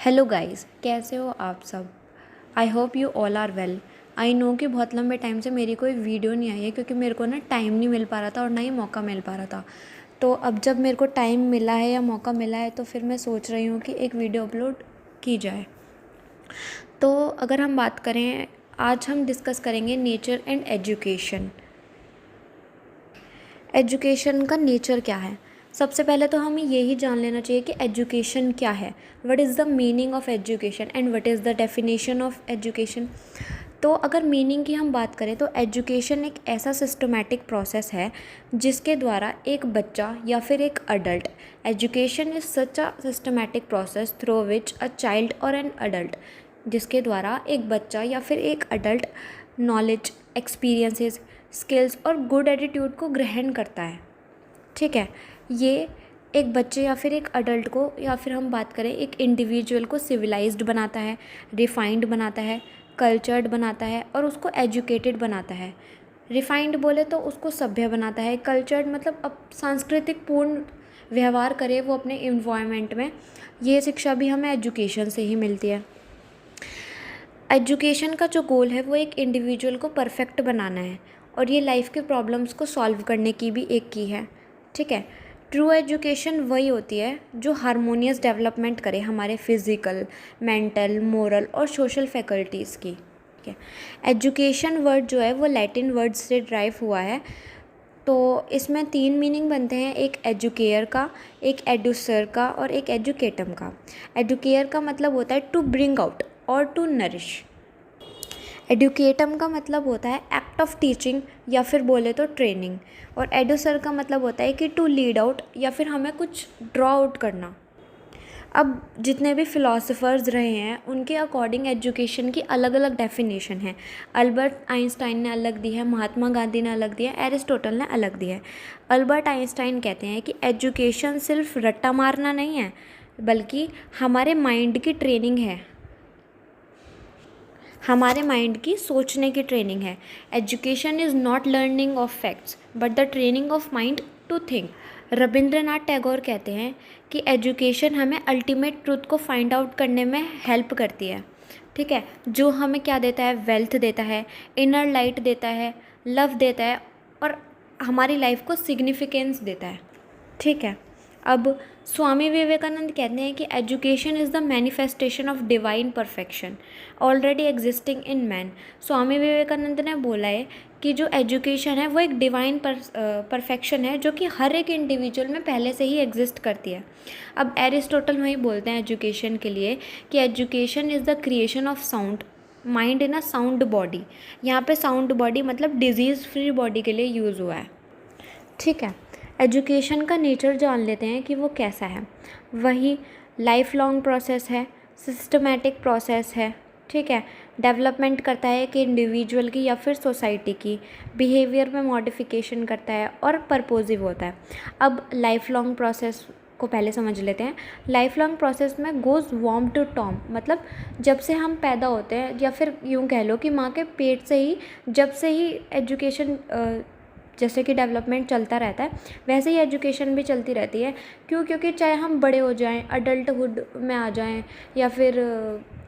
Hello guys, कैसे हो आप सब। I hope you all are well. I know कि बहुत लंबे टाइम से मेरी कोई वीडियो नहीं आई है क्योंकि मेरे को ना टाइम नहीं मिल पा रहा था और ना ही मौका मिल पा रहा था। तो अब जब मेरे को टाइम मिला है या मौका मिला है तो फिर मैं सोच रही हूँ कि एक वीडियो अपलोड की जाए। तो अगर हम बात करें, आज हम डिस्कस करेंगे नेचर एंड एजुकेशन। एजुकेशन का नेचर क्या है। सबसे पहले तो हमें यही जान लेना चाहिए कि एजुकेशन क्या है। What is the meaning of education and what is the definition of education. तो अगर मीनिंग की हम बात करें तो एजुकेशन एक ऐसा सिस्टमैटिक प्रोसेस है जिसके द्वारा एक बच्चा या फिर एक adult, education is such a systematic process through which a child और एन अडल्ट, जिसके द्वारा एक बच्चा या फिर एक अडल्ट नॉलेज, एक्सपीरियंसेस, स्किल्स और गुड एटीट्यूड को ग्रहण करता है। ठीक है, ये एक बच्चे या फिर एक अडल्ट को, या फिर हम बात करें एक इंडिविजुअल को, सिविलाइज्ड बनाता है, रिफाइंड बनाता है, कल्चर्ड बनाता है और उसको एजुकेटेड बनाता है। रिफाइंड बोले तो उसको सभ्य बनाता है, कल्चर्ड मतलब अब सांस्कृतिक पूर्ण व्यवहार करे वो अपने इन्वायरमेंट में। ये शिक्षा भी हमें एजुकेशन से ही मिलती है। एजुकेशन का जो गोल है वो एक इंडिविजुअल को परफेक्ट बनाना है और ये लाइफ के प्रॉब्लम्स को सॉल्व करने की भी एक की है। ठीक है, ट्रू एजुकेशन वही होती है जो हारमोनियस डेवलपमेंट करे हमारे फिज़िकल, मेंटल, मोरल और सोशल फैकल्टीज़ की। ठीक है, एजुकेशन वर्ड जो है वो लैटिन वर्ड से ड्राइव हुआ है। तो इसमें 3 मीनिंग बनते हैं, एक एजुकेयर का, एक एडुसर का और एक एजुकेटम का। एजुकेयर का मतलब होता है टू ब्रिंग आउट और टू नरिश। एडुकेटम का मतलब होता है एक्ट ऑफ टीचिंग या फिर बोले तो ट्रेनिंग। और एडुसर का मतलब होता है कि टू लीड आउट या फिर हमें कुछ ड्रॉ आउट करना। अब जितने भी फ़िलासफ़र्स रहे हैं उनके अकॉर्डिंग एजुकेशन की अलग अलग डेफिनेशन है। अल्बर्ट आइंस्टाइन ने अलग दी है, महात्मा गांधी ने अलग दिया है, एरिस्टोटल ने अलग दिया है। अल्बर्ट आइंस्टाइन कहते हैं कि एजुकेशन सिर्फ रट्टा मारना नहीं है बल्कि हमारे माइंड की ट्रेनिंग है, हमारे माइंड की सोचने की ट्रेनिंग है। Education is not learning of facts but the training of mind to think. Rabindranath Tagore कहते हैं कि एजुकेशन हमें अल्टीमेट ट्रूथ को फाइंड आउट करने में हेल्प करती है। ठीक है, जो हमें क्या देता है, वेल्थ देता है, इनर लाइट देता है, लव देता है और हमारी लाइफ को सिग्निफिकेंस देता है। ठीक है, अब स्वामी विवेकानंद कहते हैं कि education is the manifestation of divine perfection already existing in man. Swami Vivekananda ने बोला है कि जो एजुकेशन है वो एक डिवाइन परफेक्शन है जो कि हर एक इंडिविजुअल में पहले से ही एग्जिस्ट करती है। अब एरिस्टोटल वही बोलते हैं एजुकेशन के लिए कि education is the creation of sound mind in a sound body. यहाँ पे साउंड बॉडी मतलब डिजीज़ फ्री बॉडी के लिए यूज़ हुआ है। ठीक है, एजुकेशन का नेचर जान लेते हैं कि वो कैसा है। वही लाइफ लॉन्ग प्रोसेस है, सिस्टमैटिक प्रोसेस है। ठीक है, डेवलपमेंट करता है कि इंडिविजुअल की या फिर सोसाइटी की बिहेवियर में मॉडिफिकेशन करता है और पर्पोजिव होता है। अब लाइफ लॉन्ग प्रोसेस को पहले समझ लेते हैं। लाइफ लॉन्ग प्रोसेस में गोज़ वॉर्म टू टॉम मतलब जब से हम पैदा होते हैं या फिर यूँ कह लो कि माँ के पेट से ही, जब से ही एजुकेशन जैसे कि डेवलपमेंट चलता रहता है वैसे ही एजुकेशन भी चलती रहती है। क्यों? क्योंकि चाहे हम बड़े हो जाएं, अडल्टहुड में आ जाएं या फिर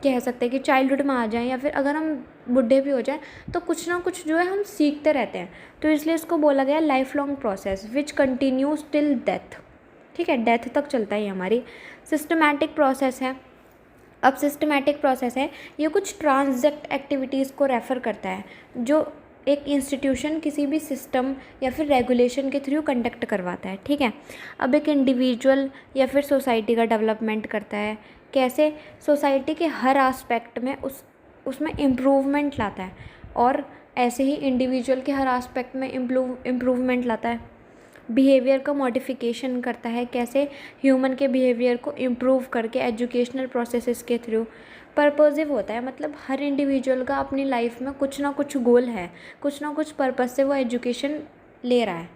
कह सकते हैं कि चाइल्डहुड में आ जाएं या फिर अगर हम बूढ़े भी हो जाएं तो कुछ ना कुछ जो है हम सीखते रहते हैं। तो इसलिए इसको बोला गया life long process which continues till death. ठीक है, डेथ तक चलता है हमारी। सिस्टमैटिक प्रोसेस है। अब सिस्टमैटिक प्रोसेस है, ये कुछ ट्रांजेक्ट एक्टिविटीज़ को रेफ़र करता है जो एक इंस्टीट्यूशन किसी भी सिस्टम या फिर रेगुलेशन के थ्रू कंडक्ट करवाता है। ठीक है, अब एक इंडिविजुअल या फिर सोसाइटी का डेवलपमेंट करता है। कैसे? सोसाइटी के हर आस्पेक्ट में उसमें इम्प्रूवमेंट लाता है और ऐसे ही इंडिविजुअल के हर आस्पेक्ट में इम्प्रूवमेंट लाता है। बिहेवियर का मॉडिफिकेशन करता है। कैसे? ह्यूमन के बिहेवियर को इम्प्रूव करके एजुकेशनल प्रोसेसेस के थ्रू। पर्पसिव होता है मतलब हर इंडिविजुअल का अपनी लाइफ में कुछ ना कुछ गोल है, कुछ ना कुछ पर्पस से वो एजुकेशन ले रहा है।